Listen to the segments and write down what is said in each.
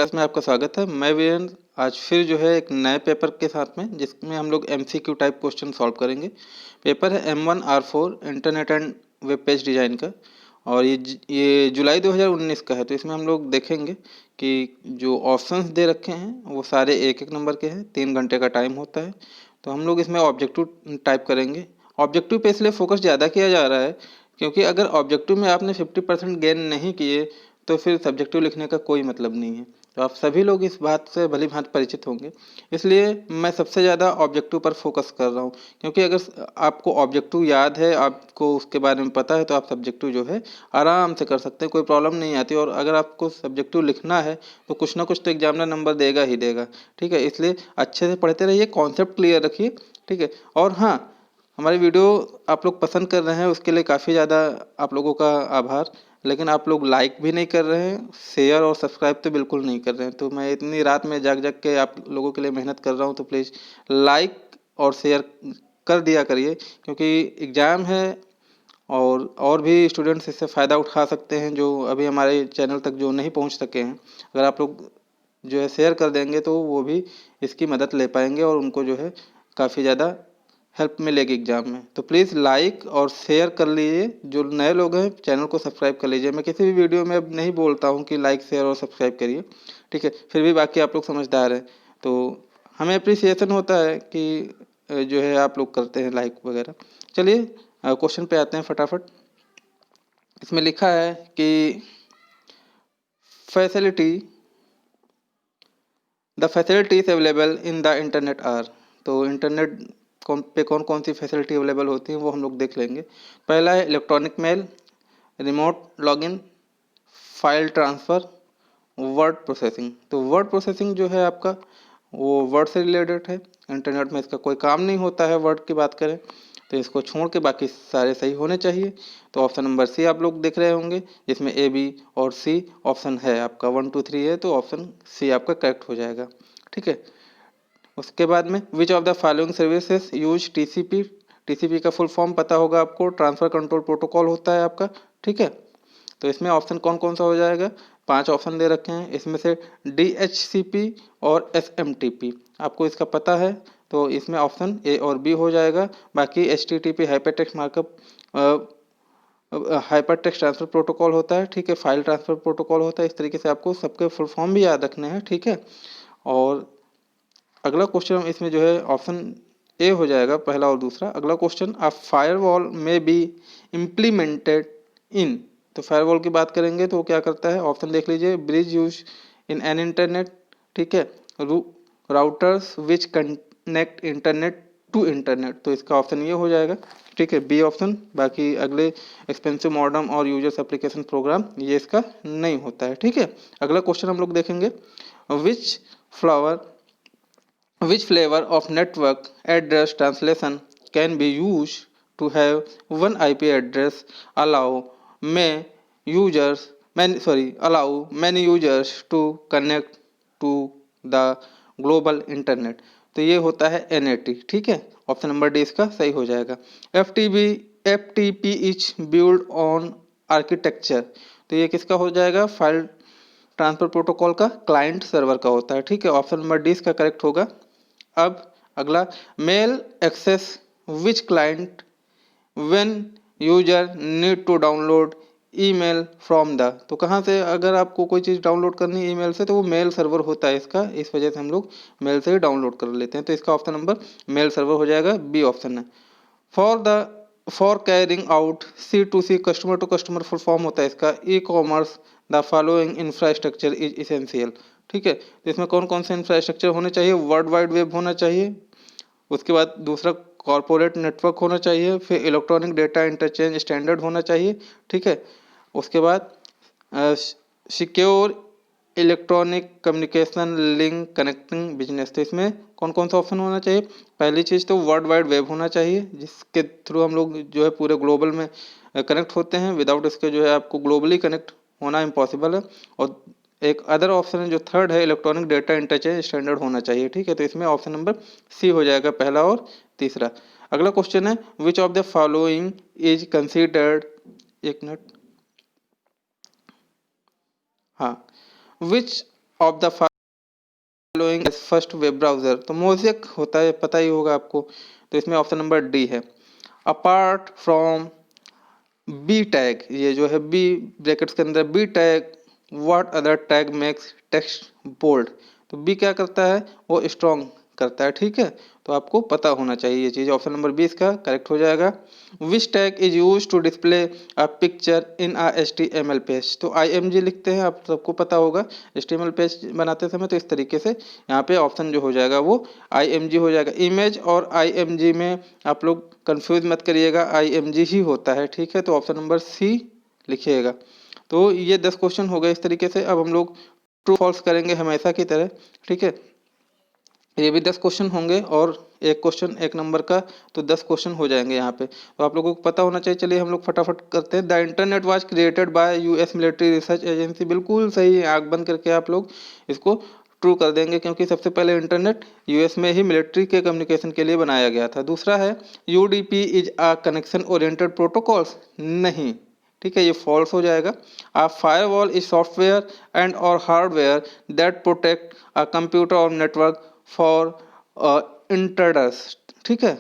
Class में आपका स्वागत है। मैं वीरेंद्र आज फिर जो है एक नए पेपर के साथ में, जिसमें हम लोग एमसीक्यू टाइप क्वेश्चन सॉल्व करेंगे। पेपर है M1R4 internet and web page design का, और ये जुलाई 2019 का है। तो इसमें हम लोग देखेंगे कि जो ऑप्शंस दे रखे हैं वो सारे एक एक नंबर के हैं। 3 घंटे का टाइम होता है। तो हम लोग इसमें ऑब्जेक्टिव टाइप करेंगे। ऑब्जेक्टिव पे इसलिए फोकस ज़्यादा किया जा रहा है क्योंकि अगर ऑब्जेक्टिव में आपने 50% गेन नहीं किए तो फिर सब्जेक्टिव लिखने का कोई मतलब नहीं है। तो आप सभी लोग इस बात से भली भांति परिचित होंगे, इसलिए मैं सबसे ज़्यादा ऑब्जेक्टिव पर फोकस कर रहा हूँ। क्योंकि अगर आपको ऑब्जेक्टिव याद है, आपको उसके बारे में पता है, तो आप सब्जेक्टिव जो है आराम से कर सकते हैं, कोई प्रॉब्लम नहीं आती। और अगर आपको सब्जेक्टिव लिखना है तो कुछ ना कुछ तो एग्जामिनर नंबर देगा ही देगा। ठीक है, इसलिए अच्छे से पढ़ते रहिए, कॉन्सेप्ट क्लियर रखिए। ठीक है, और हाँ, हमारी वीडियो आप लोग पसंद कर रहे हैं, उसके लिए काफ़ी ज़्यादा आप लोगों का आभार। लेकिन आप लोग लाइक भी नहीं कर रहे हैं, शेयर और सब्सक्राइब तो बिल्कुल नहीं कर रहे हैं। तो मैं इतनी रात में जाग जाग के आप लोगों के लिए मेहनत कर रहा हूँ, तो प्लीज़ लाइक और शेयर कर दिया करिए, क्योंकि एग्ज़ाम है और भी स्टूडेंट्स इससे फ़ायदा उठा सकते हैं जो अभी हमारे चैनल तक जो नहीं पहुँच सके हैं। अगर आप लोग जो है शेयर कर देंगे तो वो भी इसकी मदद ले पाएंगे और उनको जो है काफ़ी ज़्यादा हेल्प मिलेगी एग्जाम में। तो प्लीज़ लाइक और शेयर कर लीजिए। जो नए लोग हैं चैनल को सब्सक्राइब कर लीजिए। मैं किसी भी वीडियो में अब नहीं बोलता हूँ कि लाइक शेयर और सब्सक्राइब करिए, ठीक है, फिर भी बाकी आप लोग समझदार हैं तो हमें अप्रिसिएशन होता है कि जो है आप लोग करते हैं लाइक वगैरह। चलिए क्वेश्चन पे आते हैं फटाफट। इसमें लिखा है कि facility the facilities available in the internet are. तो इंटरनेट पे कौन कौन सी फैसिलिटी अवेलेबल होती है वो हम लोग देख लेंगे। पहला है electronic mail, remote login, file transfer, word processing. तो वर्ड प्रोसेसिंग जो है आपका वो वर्ड से रिलेटेड है। इंटरनेट में इसका कोई काम नहीं होता है, वर्ड की बात करें तो इसको छोड़ के बाकी सारे सही होने चाहिए। तो ऑप्शन नंबर सी आप लोग देख रहे होंगे, जिसमें ए बी और सी ऑप्शन है आपका 1 2 3 है, तो ऑप्शन सी आपका करेक्ट हो जाएगा। ठीक है, उसके बाद में विच of the following services use TCP. TCP का फुल फॉर्म पता होगा आपको, ट्रांसफ़र कंट्रोल प्रोटोकॉल होता है आपका। ठीक है, तो इसमें ऑप्शन कौन कौन सा हो जाएगा, 5 ऑप्शन दे रखे हैं। इसमें से DHCP और SMTP आपको इसका पता है, तो इसमें ऑप्शन ए और बी हो जाएगा। बाकी HTTP hyper text markup, hyper text transfer protocol होता है। ठीक है, फाइल ट्रांसफर प्रोटोकॉल होता है। इस तरीके से आपको सबके फुल फॉर्म भी याद रखने हैं। ठीक है, और अगला क्वेश्चन इसमें जो है ऑप्शन ए हो जाएगा, पहला और दूसरा। अगला क्वेश्चन, अ फायरवॉल में बी इम्प्लीमेंटेड इन। तो फायरवॉल की बात करेंगे तो वो क्या करता है, ऑप्शन देख लीजिए, bridge use in an internet. ठीक है, routers which connect internet to internet. तो इसका ऑप्शन ये हो जाएगा। ठीक है, बी ऑप्शन। बाकी अगले एक्सपेंसिव मॉडर्न और यूजर्स एप्लीकेशन प्रोग्राम ये इसका नहीं होता है। ठीक है, अगला क्वेश्चन हम लोग देखेंगे, विच flower which flavor of network address translation can be used to have one IP address allow many users to connect to the global internet। तो ये होता है NAT। ठीक है, ऑप्शन नंबर डी इसका सही हो जाएगा। FTP is build on architecture. तो ये किसका हो जाएगा, फाइल ट्रांसफर प्रोटोकॉल का क्लाइंट सर्वर का होता है। ठीक है, ऑप्शन नंबर डी इसका करेक्ट होगा। अब अगला, mail access which client when user need to download email from the. तो कहाँ से अगर आपको कोई चीज़ डाउनलोड करनी है ईमेल से, तो वो मेल सर्वर होता है इसका। इस वजह से हम लोग मेल से ही डाउनलोड कर लेते हैं। तो इसका ऑप्शन नंबर मेल सर्वर हो जाएगा, बी ऑप्शन है। For carrying out C2C customer to customer full form होता है इसका, e commerce the following infrastructure is essential. ठीक है, तो इसमें कौन कौन से इंफ्रास्ट्रक्चर होने चाहिए, वर्ल्ड वाइड वेब होना चाहिए, उसके बाद दूसरा कॉरपोरेट नेटवर्क होना चाहिए, फिर इलेक्ट्रॉनिक डेटा इंटरचेंज स्टैंडर्ड होना चाहिए। ठीक है, उसके बाद secure electronic communication link connecting business. तो इसमें कौन कौन सा ऑप्शन होना चाहिए, पहली चीज़ तो वर्ल्ड वाइड वेब होना चाहिए, जिसके थ्रू हम लोग जो है पूरे ग्लोबल में कनेक्ट होते हैं। विदाउट इसके जो है आपको ग्लोबली कनेक्ट होना इम्पॉसिबल है। और एक अदर ऑप्शन है जो थर्ड है, इलेक्ट्रॉनिक डेटा इंटरचेंज स्टैंडर्ड होना चाहिए। ठीक है, तो इसमें ऑप्शन नंबर सी हो जाएगा, पहला और तीसरा। अगला क्वेश्चन है, which of the following is considered, एक मिनट, हाँ, which of the following as first web browser, तो मोज़ेक होता है, पता ही होगा आपको। तो इसमें ऑप्शन नंबर डी है। अपार्ट फ्रॉम बी टैग, ये जो है बी ब्रैकेट्स के अंदर B tag, what other tag makes text bold, तो बी क्या करता है, वो स्ट्रॉन्ग करता है, ठीक है। तो आपको पता होना चाहिए ये चीज़। ऑप्शन नंबर 20 का करेक्ट हो जाएगा। Which tag is use to display a picture in a HTML page, तो IMG लिखते हैं, आप सबको पता होगा HTML पेज बनाते समय। तो इस तरीके से यहाँ पे ऑप्शन जो हो जाएगा वो IMG हो जाएगा। इमेज और IMG में आप लोग कंफ्यूज मत करिएगा, IMG ही होता है, ठीक है। तो ऑप्शन नंबर सी लिखिएगा। तो ये 10 क्वेश्चन हो गए इस तरीके से। अब हम लोग ट्रू फॉल्स करेंगे हमेशा की तरह, ठीक है। ये भी 10 क्वेश्चन होंगे और एक क्वेश्चन 1 नंबर का, तो 10 क्वेश्चन हो जाएंगे यहाँ पे। तो आप लोगों को पता होना चाहिए। चलिए हम लोग फटाफट करते हैं। The internet was created by US military research agency, बिल्कुल सही है। आँख बंद करके आप लोग इसको ट्रू कर देंगे, क्योंकि सबसे पहले इंटरनेट US में ही मिलिट्री के कम्युनिकेशन के लिए बनाया गया था। दूसरा है UDP is a connection oriented protocols, नहीं, ठीक है, ये फॉल्स हो जाएगा। आ फायरवॉल इज सॉफ्टवेयर एंड और hardware that protect a computer और नेटवर्क फॉर इंट्रूडर्स, ठीक है।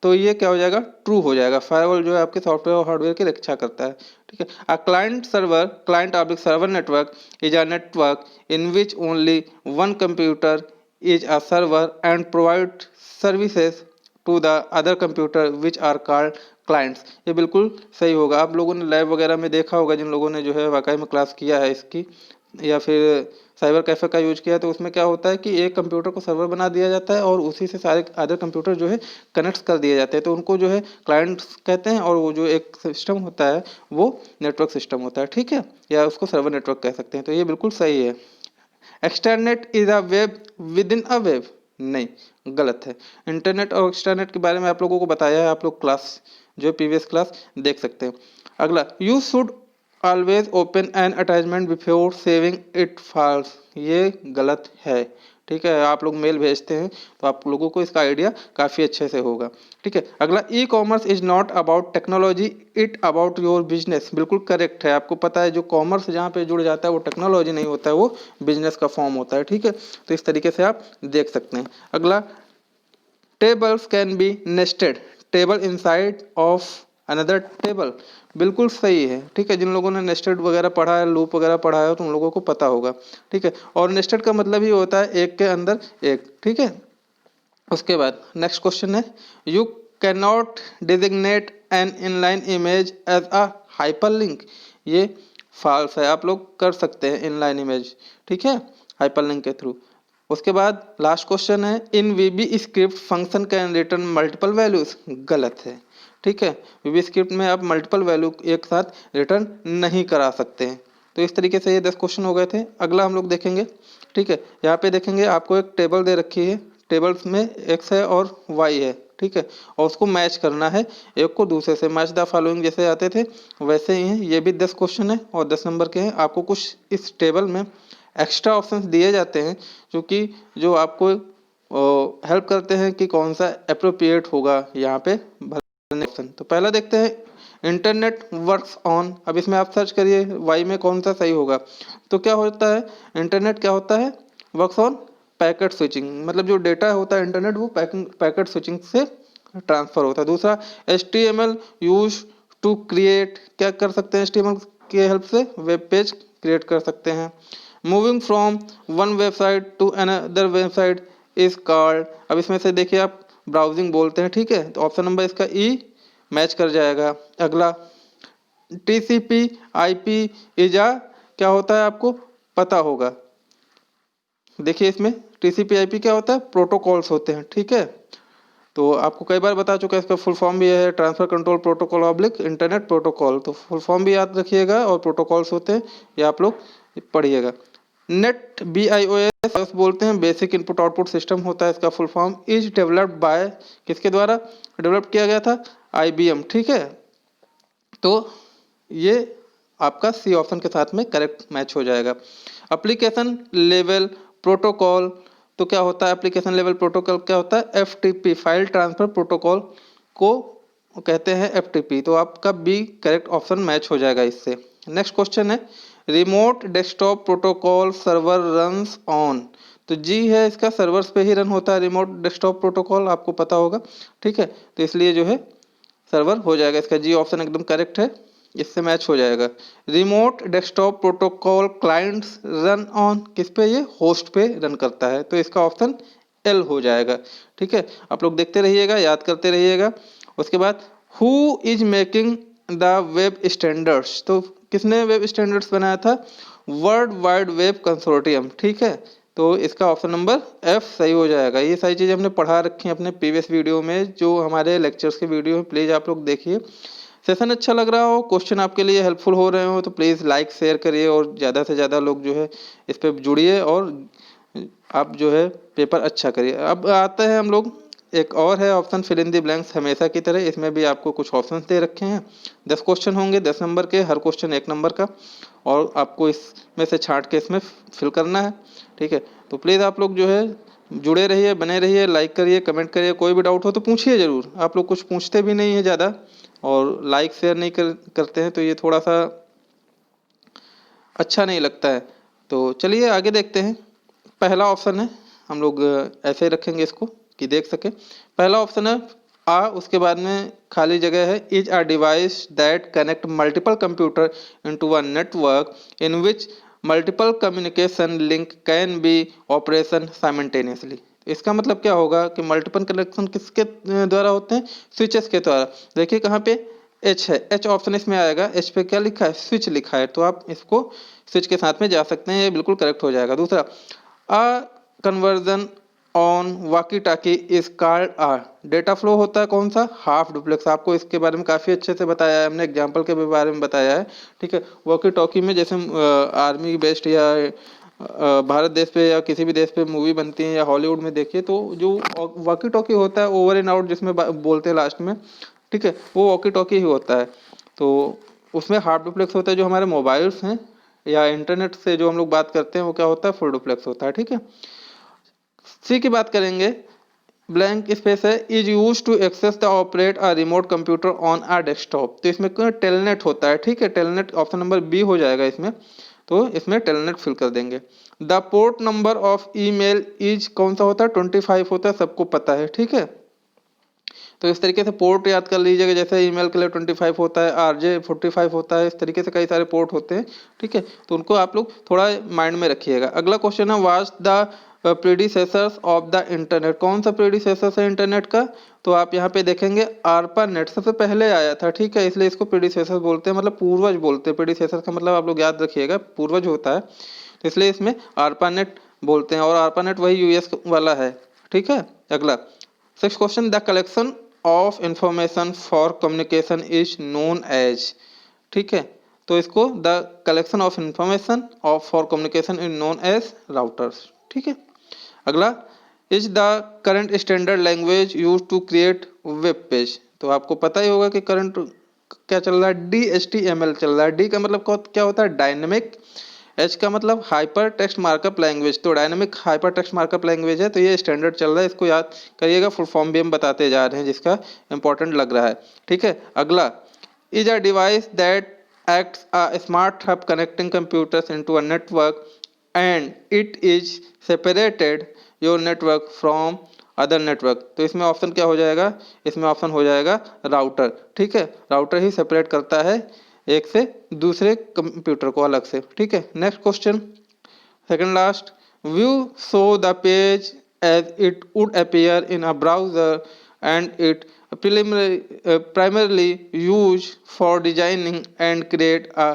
तो ये क्या हो जाएगा, ट्रू हो जाएगा। फायरवॉल जो है आपके सॉफ्टवेयर और हार्डवेयर की रक्षा करता है, ठीक है। A client server, client oblique server network is a network in which only one computer is a server and provide services to the other computer which are called clients, ये बिल्कुल सही होगा। आप लोगों ने लैब वगैरह में देखा होगा, जिन लोगों ने जो है वाकई में क्लास किया है इसकी, या फिर साइबर कैफ़े का यूज किया है, तो उसमें क्या होता है कि एक कंप्यूटर को सर्वर बना दिया जाता है और उसी से सारे अदर कंप्यूटर जो है कनेक्ट कर दिए जाते हैं। तो उनको जो है क्लाइंट्स कहते हैं, और वो जो एक सिस्टम होता है वो नेटवर्क सिस्टम होता है, ठीक है, या उसको सर्वर नेटवर्क कह सकते हैं। तो ये बिल्कुल सही है। Extranet is a web within a web, नहीं, गलत है। इंटरनेट और एक्सटर्नेट के बारे में आप लोगों को बताया है, आप लोग क्लास जो प्रीवियस क्लास देख सकते हैं। अगला, you should always open N attachment before saving it falls, ये गलत है, ठीक है। आप लोग मेल भेजते हैं तो आप लोगों को इसका आइडिया काफ़ी अच्छे से होगा, ठीक है। अगला, e commerce is not about technology it about your business, बिल्कुल करेक्ट है। आपको पता है जो कॉमर्स जहाँ पे जुड़ जाता है वो टेक्नोलॉजी नहीं होता है, वो बिजनेस का फॉर्म होता है, ठीक है। तो इस तरीके से आप देख सकते हैं। अगला, tables can be nested table inside of another table, बिल्कुल सही है, ठीक है। जिन लोगों ने नेस्टेड वगैरह पढ़ा है, लूप वगैरह पढ़ा है, तो उन लोगों को पता होगा, ठीक है। और नेस्टेड का मतलब ही होता है एक के अंदर एक, ठीक है। उसके बाद नेक्स्ट क्वेश्चन है, you can not designate an inline image as a hyperlink, ये फॉल्स है। आप लोग कर सकते हैं इनलाइन इमेज, ठीक है, हाइपरलिंक के थ्रू। उसके बाद लास्ट क्वेश्चन है, in VB script function can return multiple values, गलत है, ठीक है। वीबी स्क्रिप्ट में आप मल्टीपल वैल्यू एक साथ रिटर्न नहीं करा सकते हैं। तो इस तरीके से ये 10 क्वेश्चन हो गए थे। अगला हम लोग देखेंगे, ठीक है। यहाँ पे देखेंगे आपको एक टेबल दे रखी है, टेबल्स में एक्स है और वाई है, ठीक है, और उसको मैच करना है एक को दूसरे से। मैच द फॉलोइंग जैसे आते थे वैसे ही हैं। ये भी 10 क्वेश्चन है और 10 नंबर के हैं। आपको कुछ इस टेबल में एक्स्ट्रा ऑप्शंस दिए जाते हैं, जो आपको हेल्प करते हैं कि कौन सा अप्रोप्रिएट होगा यहाँ पे भरने ऑप्शन। तो पहला देखते हैं, इंटरनेट वर्क्स ऑन, अब इसमें आप सर्च करिए वाई में कौन सा सही होगा। तो क्या होता है, इंटरनेट क्या होता है, वर्क्स ऑन पैकेट स्विचिंग, मतलब जो डेटा होता है इंटरनेट वो पैकेट स्विचिंग से ट्रांसफर होता है। दूसरा, HTML यूज टू क्रिएट, क्या कर सकते हैं HTML के हेल्प से वेब पेज क्रिएट कर सकते हैं। Moving from one website to another website is called, अब इसमें से देखिए आप ब्राउजिंग बोलते हैं, ठीक है। तो ऑप्शन नंबर इसका ई मैच कर जाएगा। अगला, TCP/IP इज आ, क्या होता है आपको पता होगा। देखिए इसमें TCP/IP क्या होता है, प्रोटोकॉल्स होते हैं, ठीक है। तो आपको कई बार बता चुका है, इसका फुल फॉर्म भी है transfer control protocol oblique internet protocol, तो फुल फॉर्म भी याद रखिएगा और प्रोटोकॉल्स होते हैं ये आप लोग पढ़िएगा। नेट BIOS बोलते हैं, बेसिक इनपुट आउटपुट सिस्टम होता है इसका full form. Is developed by, किसके द्वारा डेवलप किया गया था, IBM, ठीक है। तो ये आपका सी ऑप्शन के साथ में करेक्ट मैच हो जाएगा। एप्लीकेशन लेवल प्रोटोकॉल, तो क्या होता है एप्लीकेशन लेवल प्रोटोकॉल, क्या होता है FTP, फाइल ट्रांसफर प्रोटोकॉल को कहते हैं FTP। तो आपका बी करेक्ट ऑप्शन मैच हो जाएगा इससे। नेक्स्ट क्वेश्चन है, remote desktop protocol server runs on, तो जी है इसका सर्वर्स पे ही रन होता है रिमोट डेस्कटॉप प्रोटोकॉल, आपको पता होगा, ठीक है। तो इसलिए जो है सर्वर हो जाएगा, इसका जी ऑप्शन एकदम करेक्ट है, इससे मैच हो जाएगा। Remote desktop protocol clients run on किस पे, ये होस्ट पे रन करता है, तो इसका ऑप्शन एल हो जाएगा, ठीक है। आप लोग देखते रहिएगा, याद करते रहिएगा। उसके बाद who is making the web standards, तो किसने वेब स्टैंडर्ड्स बनाया था, वर्ल्ड वाइड वेब कंसोर्टियम, ठीक है। तो इसका ऑप्शन नंबर एफ सही हो जाएगा। ये सारी चीज़ें हमने पढ़ा रखी हैं अपने प्रीवियस वीडियो में, जो हमारे लेक्चर्स के वीडियो हैं, प्लीज़ आप लोग देखिए। सेशन अच्छा लग रहा हो, क्वेश्चन आपके लिए हेल्पफुल हो रहे हो, तो प्लीज़ लाइक शेयर करिए और ज़्यादा से ज़्यादा लोग जो है इस पर जुड़िए और आप जो है पेपर अच्छा करिए। अब आते हैं हम लोग, एक और है option fill in the blanks, हमेशा की तरह इसमें भी आपको कुछ ऑप्शंस दे रखे हैं। 10 क्वेश्चन होंगे 10 नंबर के, हर क्वेश्चन 1 नंबर का, और आपको इसमें से छांट के इसमें फिल करना है, ठीक है। तो प्लीज़ आप लोग जो है जुड़े रहिए, बने रहिए, लाइक करिए, कमेंट करिए, कोई भी डाउट हो तो पूछिए ज़रूर। आप लोग कुछ पूछते भी नहीं है ज़्यादा और लाइक शेयर नहीं करते हैं, तो ये थोड़ा सा अच्छा नहीं लगता है। तो चलिए आगे देखते हैं। पहला ऑप्शन है, हम लोग ऐसे ही रखेंगे इसको कि देख सके। पहला ऑप्शन है आ, उसके बाद में खाली जगह है, is a device that connect multiple computer into a network in which multiple communication link can be operation simultaneously. इसका मतलब क्या होगा कि मल्टीपल कनेक्शन किसके द्वारा होते हैं, स्विचेस के द्वारा। देखिए कहाँ पे एच है, एच ऑप्शन इसमें आएगा, एच पे क्या लिखा है, स्विच लिखा है, तो आप इसको स्विच के साथ में जा सकते हैं, ये बिल्कुल करेक्ट हो जाएगा। दूसरा, a conversion on walkie talkie is called ah, data flow होता है कौन सा, हाफ डुप्लेक्स। आपको इसके बारे में काफ़ी अच्छे से बताया है हमने, एग्जाम्पल के बारे में बताया है, ठीक है। वॉकी टॉकी में जैसे आर्मी बेस्ड या भारत देश पे या किसी भी देश पे मूवी बनती है या हॉलीवुड में देखिए, तो जो वॉकी टॉकी होता है ओवर एंड आउट जिसमें बोलते हैं लास्ट में, ठीक है, वो वॉकी टॉकी ही होता है। तो उसमें हाफ डुप्लेक्स होता है। जो हमारे मोबाइल्स हैं या इंटरनेट से जो हम लोग बात करते हैं वो क्या होता है, फुल डुप्लेक्स होता है, ठीक है। सी की बात करेंगे, ब्लैंक स्पेस है, is use to access the operate a remote computer on a desktop, तो इसमें टेलनेट होता है, ठीक है। टेलनेट ऑप्शन नंबर बी हो जाएगा इसमें, तो इसमें टेलनेट फिल कर देंगे। The port number of email is कौन सा होता है, 25 होता है, सबको पता है, ठीक है। तो इस तरीके से पोर्ट याद कर लीजिएगा, जैसे ईमेल के लिए 25 होता है, आरजे 45 होता है, इस तरीके से कई सारे पोर्ट होते हैं, ठीक है। तो उनको आप लोग थोड़ा माइंड में रखिएगा। अगला क्वेश्चन है, what's the predecessors of the internet, कौन सा प्रीडिसेसर है इंटरनेट का, तो आप यहाँ पे देखेंगे आरपा नेट सबसे पहले आया था, ठीक है, इसलिए इसको प्रीडिसेसर बोलते हैं, मतलब पूर्वज बोलते हैं। प्रीडिसेसर का मतलब आप लोग याद रखिएगा पूर्वज होता है, तो इसलिए इसमें आरपा नेट बोलते हैं, और आरपा नेट वही यूएस वाला है, ठीक है। अगला 6 question, the collection of information for communication is known as, ठीक है। तो इसको the collection of information of for communication is known as routers, ठीक है। अगला, is the current standard language use to create web page, तो आपको पता ही होगा कि करंट क्या चल रहा है, DHTML चल रहा है। डी का मतलब क्या होता है, डायनेमिक, एच का मतलब हाइपर टेक्स्ट मार्कअप लैंग्वेज, तो dynamic hyper text markup language है, तो ये स्टैंडर्ड चल रहा है, इसको याद करिएगा। फुल फॉर्म भी हम बताते जा रहे हैं जिसका इंपॉर्टेंट लग रहा है, ठीक है। अगला, is a device that acts a smart hub connecting computers into a network and it is separated your network from other network, तो इसमें ऑप्शन क्या हो जाएगा, इसमें ऑप्शन हो जाएगा राउटर, ठीक है। राउटर ही सेपरेट करता है एक से दूसरे कंप्यूटर को अलग से, ठीक है। Next question, second last, view show the page as it would appear in a browser and it primarily used for designing and create a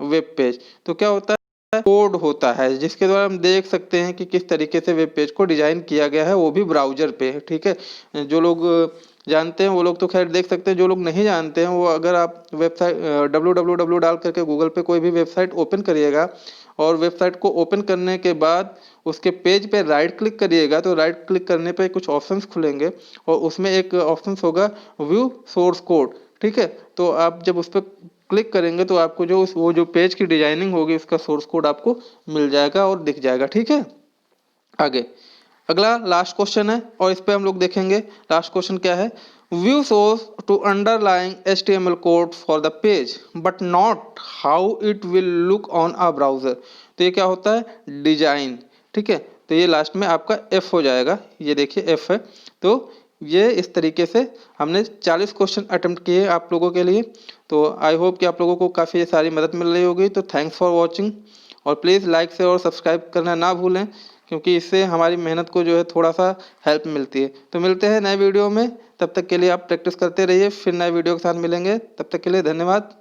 web page, तो क्या होता है, कोड होता है जिसके द्वारा हम देख सकते हैं कि किस तरीके से वेब पेज को डिजाइन किया गया है, वो भी ब्राउजर पे, ठीक है। जो लोग जानते हैं वो लोग तो खैर देख सकते हैं, जो लोग नहीं जानते हैं वो, अगर आप वेबसाइट www डाल करके गूगल पे कोई भी वेबसाइट ओपन करिएगा और वेबसाइट को ओपन करने के बाद उसके पेज पे राइट क्लिक करिएगा, तो राइट क्लिक करने पे कुछ ऑप्शंस खुलेंगे और उसमें एक ऑप्शंस होगा व्यू सोर्स कोड, ठीक है। तो आप जब उस पर क्लिक करेंगे तो आपको जो वो जो पेज की डिजाइनिंग होगी उसका सोर्स कोड आपको मिल जाएगा और दिख जाएगा, ठीक है। आगे अगला लास्ट क्वेश्चन है और इस पे हम लोग देखेंगे लास्ट क्वेश्चन क्या है, view shows to underlying HTML code for the page but not how it will look on a browser। तो ये क्या होता है, डिजाइन। ठीक है, तो ये लास्ट में आपका एफ हो जाएगा, ये देखिए एफ है। तो ये इस तरीके से हमने 40 क्वेश्चन अटेम्प्ट किए आप लोगों के लिए। तो आई होप कि आप लोगों को काफ़ी सारी मदद मिल रही होगी। तो थैंक्स फॉर वॉचिंग, और प्लीज़ लाइक शेयर और सब्सक्राइब करना ना भूलें, क्योंकि इससे हमारी मेहनत को जो है थोड़ा सा हेल्प मिलती है। तो मिलते हैं नए वीडियो में, तब तक के लिए आप प्रैक्टिस करते रहिए, फिर नए वीडियो के साथ मिलेंगे। तब तक के लिए धन्यवाद।